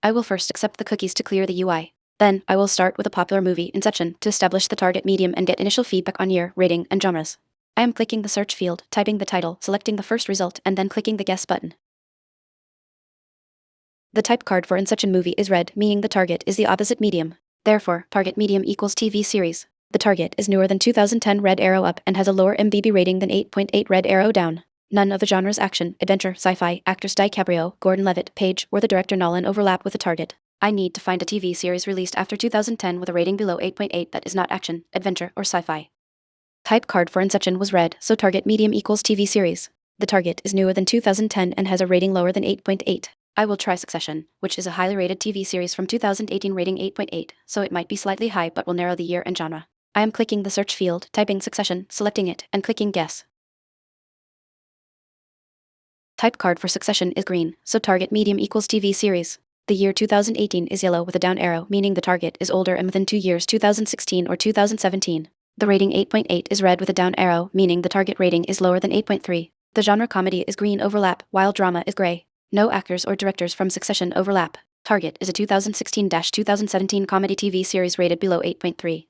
I will first accept the cookies to clear the UI. Then, I will start with a popular movie, Inception, to establish the target medium and get initial feedback on year, rating, and genres. I am clicking the search field, typing the title, selecting the first result, and then clicking the guess button. The type card for Inception movie is red, meaning the target is the opposite medium. Therefore, target medium equals TV series. The target is newer than 2010 red arrow up and has a lower MBB rating than 8.8 red arrow down. None of the genres action, adventure, sci-fi, actors DiCaprio, Gordon-Levitt, Page, or the director Nolan overlap with the target. I need to find a TV series released after 2010 with a rating below 8.8 that is not action, adventure, or sci-fi. Type card for Inception was red, so target medium equals TV series. The target is newer than 2010 and has a rating lower than 8.8. I will try Succession, which is a highly rated TV series from 2018 rating 8.8, so it might be slightly high but will narrow the year and genre. I am clicking the search field, typing Succession, selecting it, and clicking guess. Type card for Succession is green, so target medium equals TV series. The year 2018 is yellow with a down arrow, meaning the target is older and within 2 years 2016 or 2017. The rating 8.8 is red with a down arrow, meaning the target rating is lower than 8.3. The genre comedy is green overlap, while drama is gray. No actors or directors from Succession overlap. Target is a 2016-2017 comedy TV series rated below 8.3.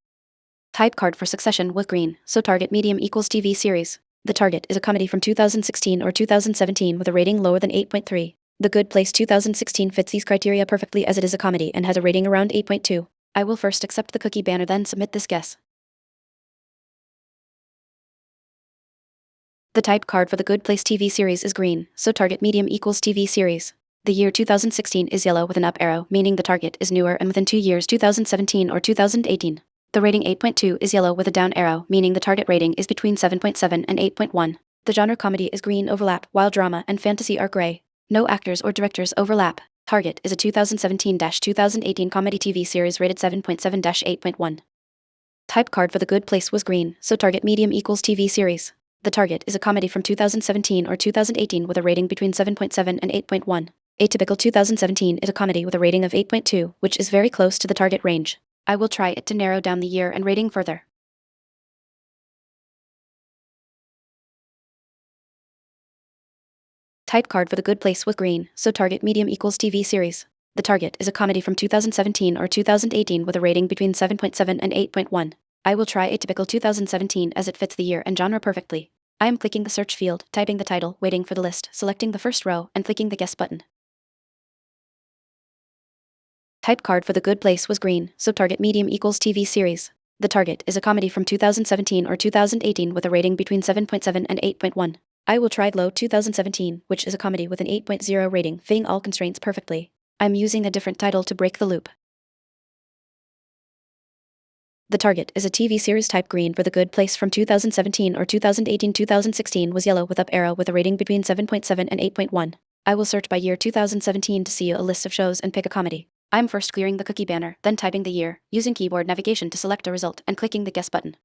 Type card for Succession was green, so target medium equals TV series. The target is a comedy from 2016 or 2017 with a rating lower than 8.3. The Good Place 2016 fits these criteria perfectly as it is a comedy and has a rating around 8.2. I will first accept the cookie banner, then submit this guess. The type card for the Good Place TV series is green, so target medium equals TV series. The year 2016 is yellow with an up arrow, meaning the target is newer and within 2 years 2017 or 2018. The rating 8.2 is yellow with a down arrow, meaning the target rating is between 7.7 and 8.1. The genre comedy is green overlap, while drama and fantasy are gray. No actors or directors overlap. Target is a 2017-2018 comedy TV series rated 7.7-8.1. Type card for the Good Place was green, so target medium equals TV series. The target is a comedy from 2017 or 2018 with a rating between 7.7 and 8.1. Atypical 2017 is a comedy with a rating of 8.2, which is very close to the target range. I will try it to narrow down the year and rating further. Type card for the Good Place was green, so target medium equals TV series. The target is a comedy from 2017 or 2018 with a rating between 7.7 and 8.1. I will try Atypical 2017 as it fits the year and genre perfectly. I am clicking the search field, typing the title, waiting for the list, selecting the first row, and clicking the guess button. Type card for the Good Place was green, so target medium equals TV series. The target is a comedy from 2017 or 2018 with a rating between 7.7 and 8.1. I will try Glow 2017, which is a comedy with an 8.0 rating, fitting all constraints perfectly. I'm using a different title to break the loop. The target is a TV series type green for the Good Place from 2017 or 2018-2016 was yellow with up arrow with a rating between 7.7 and 8.1. I will search by year 2017 to see a list of shows and pick a comedy. I'm first clearing the cookie banner, then typing the year, using keyboard navigation to select a result and clicking the guess button.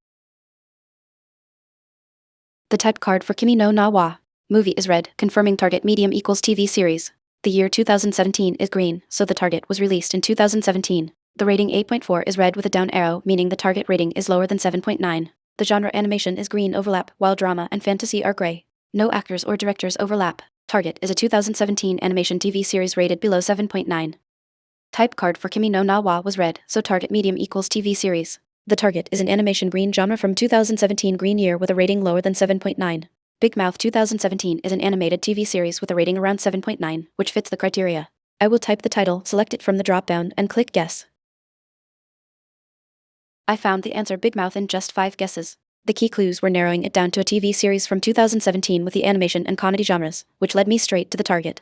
The type card for Kimi no Na wa movie is red, confirming target medium equals TV series. The year 2017 is green, so the target was released in 2017. The rating 8.4 is red with a down arrow, meaning the target rating is lower than 7.9. The genre animation is green overlap, while drama and fantasy are gray. No actors or directors overlap. Target is a 2017 animation TV series rated below 7.9. Type card for Kimi no Na wa was red, so target medium equals TV series. The target is an animation green genre from 2017 green year with a rating lower than 7.9. Big Mouth 2017 is an animated TV series with a rating around 7.9, which fits the criteria. I will type the title, select it from the drop-down, and click guess. I found the answer Big Mouth in just 5 guesses. The key clues were narrowing it down to a TV series from 2017 with the animation and comedy genres, which led me straight to the target.